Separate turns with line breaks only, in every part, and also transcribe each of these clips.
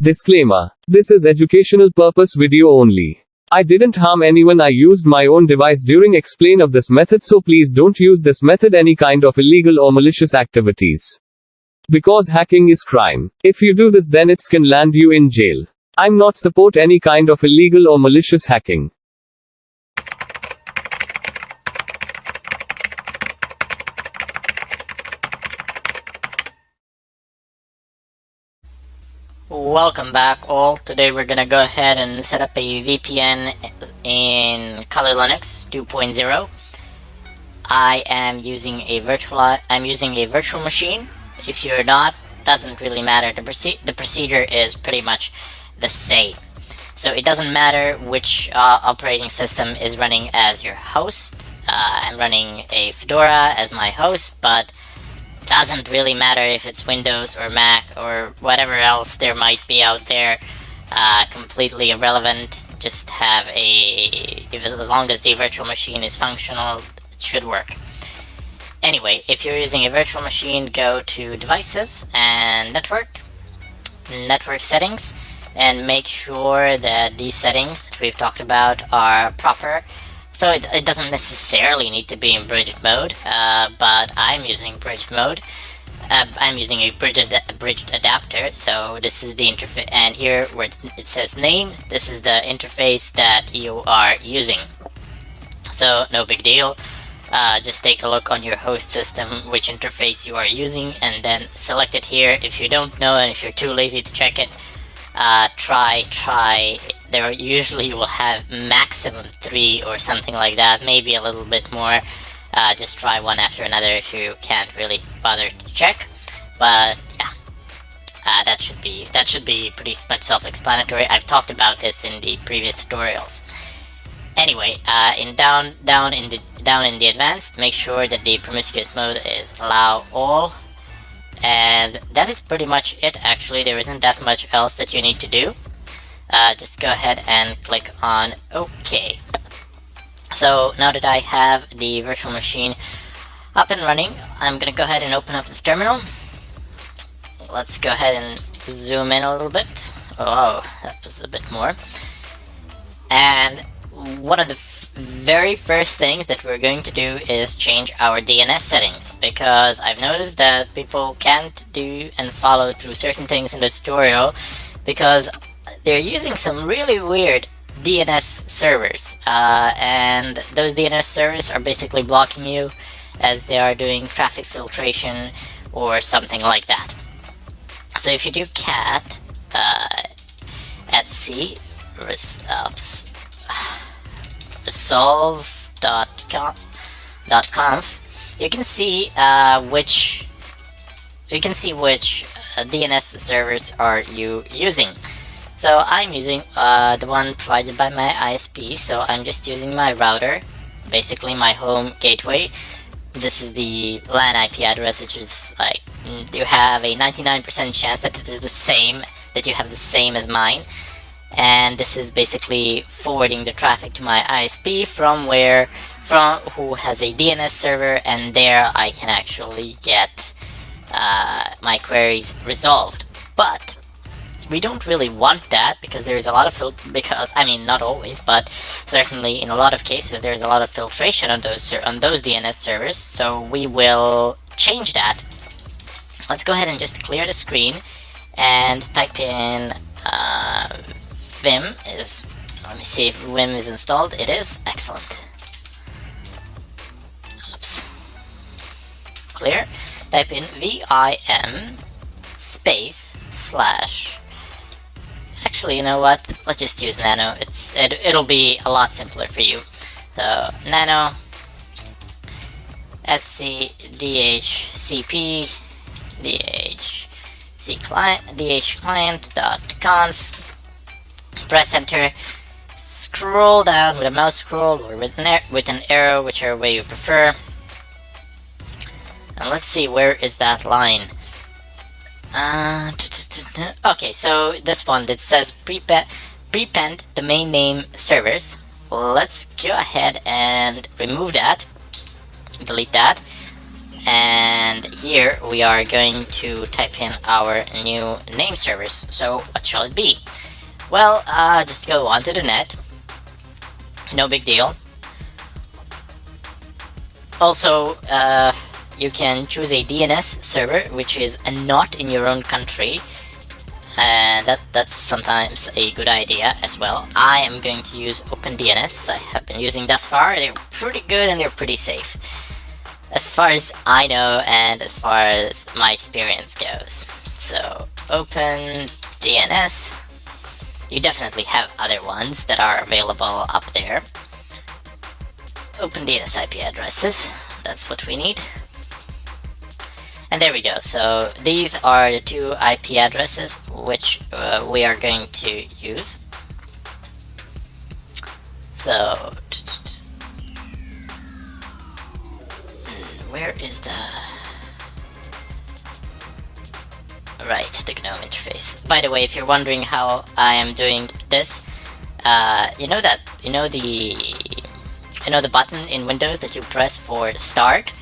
Disclaimer. This is educational purpose video only. I didn't harm anyone. I used my own device during explain of this method, so please don't use this method any kind of illegal or malicious activities. Because hacking is crime. If you do this, then it can land you in jail. I'm not support any kind of illegal or malicious hacking.
Welcome back all. Today we're gonna go ahead and set up a VPN in Kali Linux 2.0. I'm using a virtual machine. If you're not, doesn't really matter. The procedure is pretty much the same. So it doesn't matter which operating system is running as your host. I'm running a Fedora as my host, but doesn't really matter if it's Windows or Mac or whatever else there might be out there. Completely irrelevant. Just have as long as the virtual machine is functional, it should work. Anyway, if you're using a virtual machine, go to Devices and Network Settings, and make sure that these settings that we've talked about are proper. So it doesn't necessarily need to be in bridged mode, but I'm using bridged mode. I'm using a bridged adapter, so this is the interface, and here where it says name, this is the interface that you are using. So no big deal. Just take a look on your host system which interface you are using, and then select it here. If you don't know and if you're too lazy to check it, try. There usually will have maximum 3 or something like that, maybe a little bit more. Just try one after another if you can't really bother to check. But yeah, that should be pretty much self-explanatory. I've talked about this in the previous tutorials. Anyway, down in the advanced, make sure that the promiscuous mode is allow all. And that is pretty much it. Actually, there isn't that much else that you need to do. Just go ahead and click on OK. So now that I have the virtual machine up and running, I'm gonna go ahead and open up the terminal. Let's go ahead and zoom in a little bit. Oh, that was a bit more. And one of the very first things that we're going to do is change our DNS settings, because I've noticed that people can't do and follow through certain things in the tutorial because they're using some really weird DNS servers, and those DNS servers are basically blocking you as they are doing traffic filtration or something like that. So if you do cat etc resolve.conf, you can see which DNS servers are you using. So I'm using the one provided by my ISP, so I'm just using my router, basically my home gateway. This is the LAN IP address, which is like, you have a 99% chance that it is the same, that you have the same as mine. And this is basically forwarding the traffic to my ISP from who has a DNS server, and there I can actually get my queries resolved. But we don't really want that, because there's a lot of not always, but certainly in a lot of cases there's a lot of filtration on those DNS servers. So we will change that. Let's go ahead and just clear the screen and type in Vim is. Let me see if Vim is installed. It is. Excellent. Oops. Clear. Type in VIM space / Actually, you know what? Let's just use nano. It'll be a lot simpler for you. So nano etc dhcp dhclient.conf. Press enter. Scroll down with a mouse scroll or with an arrow, whichever way you prefer. And let's see, where is that line? Okay, so this one that says prepend domain name servers. Let's go ahead and remove that, delete that, and here we are going to type in our new name servers. So what shall it be? Well, just go onto the net, no big deal. Also, you can choose a DNS server which is not in your own country, and that's sometimes a good idea as well. I am going to use OpenDNS. I have been using thus far. They're pretty good and they're pretty safe, as far as I know and as far as my experience goes. So OpenDNS. You definitely have other ones that are available up there. OpenDNS IP addresses, that's what we need. And there we go. So these are the two IP addresses which we are going to use. So where is the right, the GNOME interface? By the way, if you're wondering how I am doing this, you know the button in Windows that you press for start?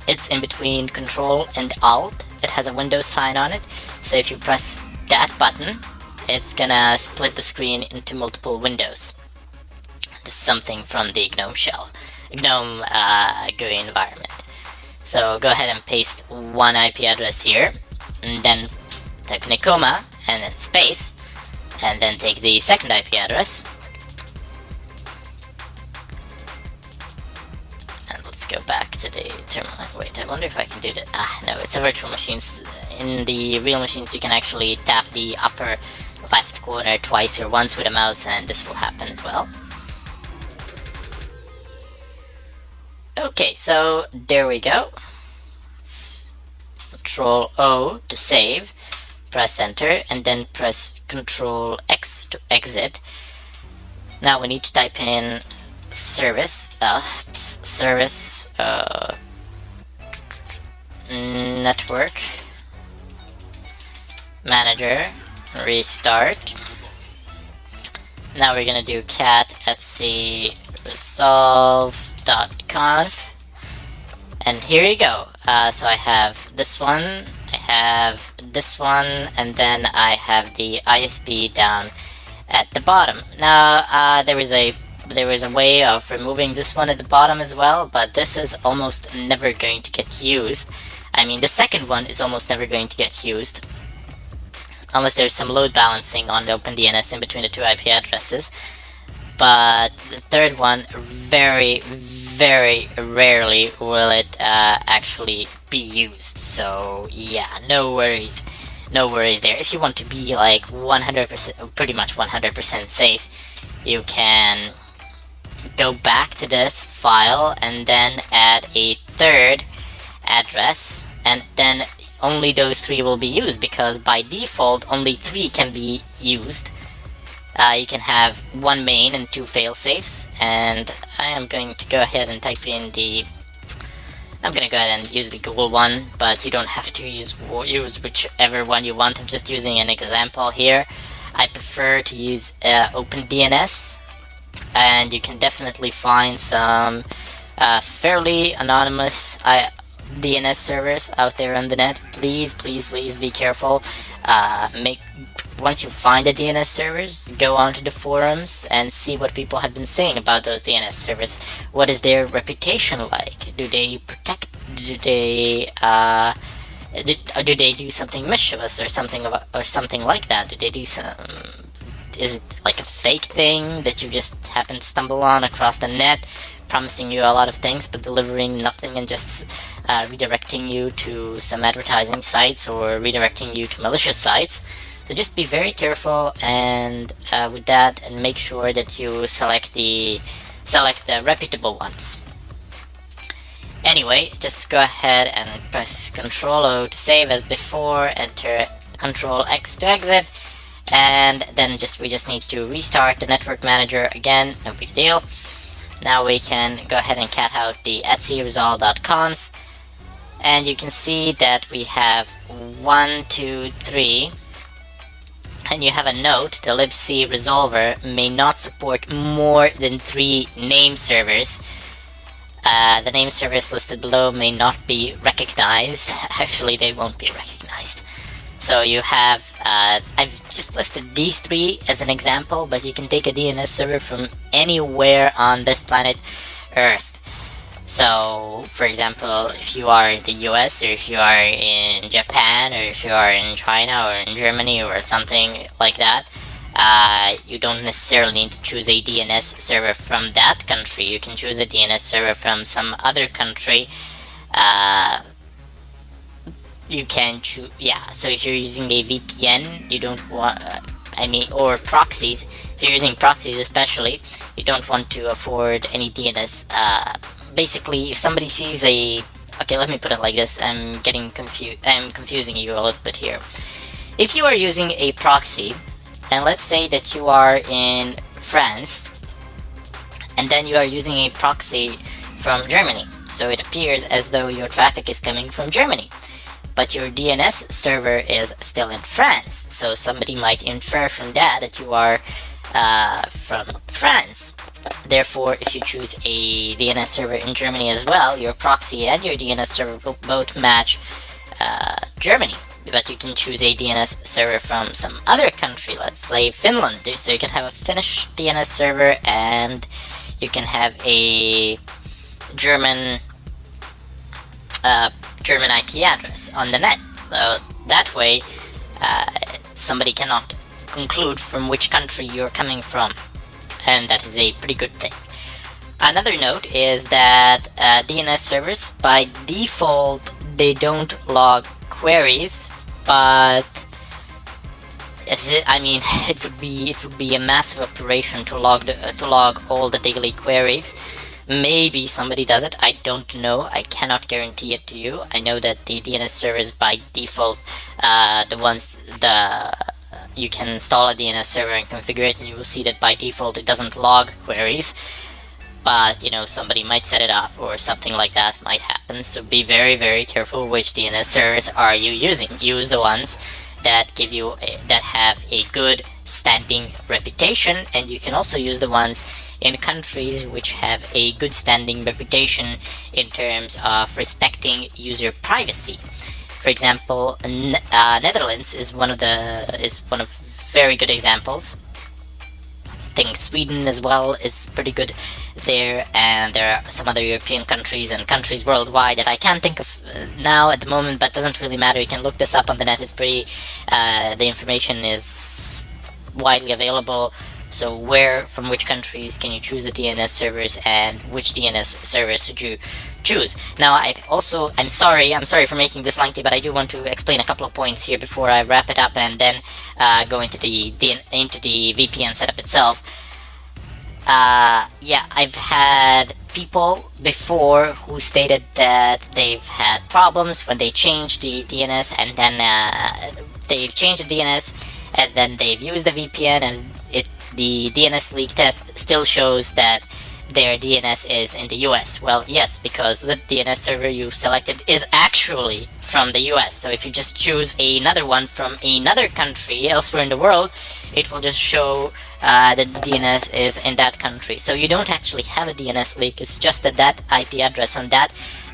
It's in between Control and Alt. It has a Windows sign on it. So if you press that button, it's gonna split the screen into multiple windows. This is something from the GNOME shell, GNOME GUI environment. So go ahead and paste one IP address here, and then type in a comma, and then space, and then take the second IP address. Go back to the terminal. Wait, I wonder if I can do that. No, it's a virtual machine. In the real machines, you can actually tap the upper left corner twice or once with a mouse, and this will happen as well. Okay, so there we go. Control O to save, press enter, and then press Control X to exit. Now we need to type in network manager restart. Now we're gonna do cat etc resolve.conf, and here you go. So I have this one, I have this one, and then I have the ISP down at the bottom. Now there was a way of removing this one at the bottom as well, but this is almost never going to get used. I mean, the second one is almost never going to get used, unless there's some load balancing on the OpenDNS in between the two IP addresses. But the third one, very, very rarely will it actually be used. So yeah, no worries there. If you want to be like 100%, pretty much 100% safe, you can go back to this file and then add a third address, and then only those three will be used, because by default only 3 can be used. You can have one main and 2 failsafes, and I am going to go ahead and type in I'm gonna go ahead and use the Google one, but you don't have to use whichever one you want. I'm just using an example here. I prefer to use OpenDNS, and you can definitely find some fairly anonymous DNS servers out there on the net. Please be careful. Once you find the DNS servers, go onto the forums and see what people have been saying about those DNS servers. What is their reputation like? Do they protect? Do they do something mischievous or something like that? Do they do some? Is it like a fake thing that you just happen to stumble on across the net, promising you a lot of things but delivering nothing, and just redirecting you to some advertising sites or redirecting you to malicious sites? So just be very careful and with that, and make sure that you select the reputable ones. Anyway, just go ahead and press Control O to save as before, enter Control X to exit, and then we just need to restart the network manager again, no big deal. Now we can go ahead and cat out the etc resolve.conf, and you can see that we have 1, 2, 3, and you have a note: the libc resolver may not support more than 3 name servers. the name servers listed below may not be recognized. Actually, they won't be recognized. So you have, I've just listed these three as an example, but you can take a DNS server from anywhere on this planet Earth. So, for example, if you are in the US, or if you are in Japan, or if you are in China, or in Germany, or something like that, you don't necessarily need to choose a DNS server from that country. You can choose a DNS server from some other country. You can choose, so if you're using a VPN, you don't want, or proxies, if you're using proxies especially, you don't want to afford any DNS. Basically, if somebody sees okay, let me put it like this, I'm confusing you a little bit here. If you are using a proxy, and let's say that you are in France, and then you are using a proxy from Germany, so it appears as though your traffic is coming from Germany, but your DNS server is still in France, so somebody might infer from that you are from France. Therefore, if you choose a DNS server in Germany as well, your proxy and your DNS server will both match Germany. But you can choose a DNS server from some other country, let's say Finland. So you can have a Finnish DNS server and you can have a German IP address on the net. So that way, somebody cannot conclude from which country you're coming from, and that is a pretty good thing. Another note is that DNS servers, by default, they don't log queries, but it would be a massive operation to log all the daily queries. Maybe somebody does it, I don't know, I cannot guarantee it to you. I know that the DNS servers by default, you can install a DNS server and configure it, and you will see that by default it doesn't log queries. But, somebody might set it up or something like that might happen, so be very, very careful which DNS servers are you using. Use the ones that that have a good standing reputation, and you can also use the ones in countries which have a good standing reputation in terms of respecting user privacy. For example, Netherlands is one of very good examples. I think Sweden as well is pretty good there, and there are some other European countries and countries worldwide that I can't think of now at the moment, but doesn't really matter. You can look this up on the net. It's pretty, the information is widely available. So from which countries can you choose the DNS servers, and which DNS servers should you choose? Now, I'm sorry for making this lengthy, but I do want to explain a couple of points here before I wrap it up and then go into the VPN setup itself. I've had people before who stated that they've had problems when they changed the DNS, and then they've changed the DNS, and then they've used the VPN, and the DNS leak test still shows that their DNS is in the US. Well, yes, because the DNS server you've selected is actually from the US. So if you just choose another one from another country elsewhere in the world, it will just show that the DNS is in that country. So you don't actually have a DNS leak, it's just that that IP address on that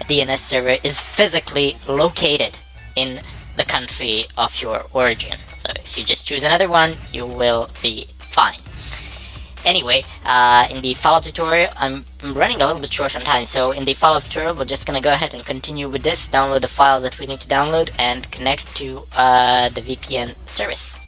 DNS server is physically located in the country of your origin. So if you just choose another one, you will be fine. Anyway, in the follow-up tutorial, I'm running a little bit short on time, so in the follow-up tutorial, we're just gonna go ahead and continue with this, download the files that we need to download, and connect to the VPN service.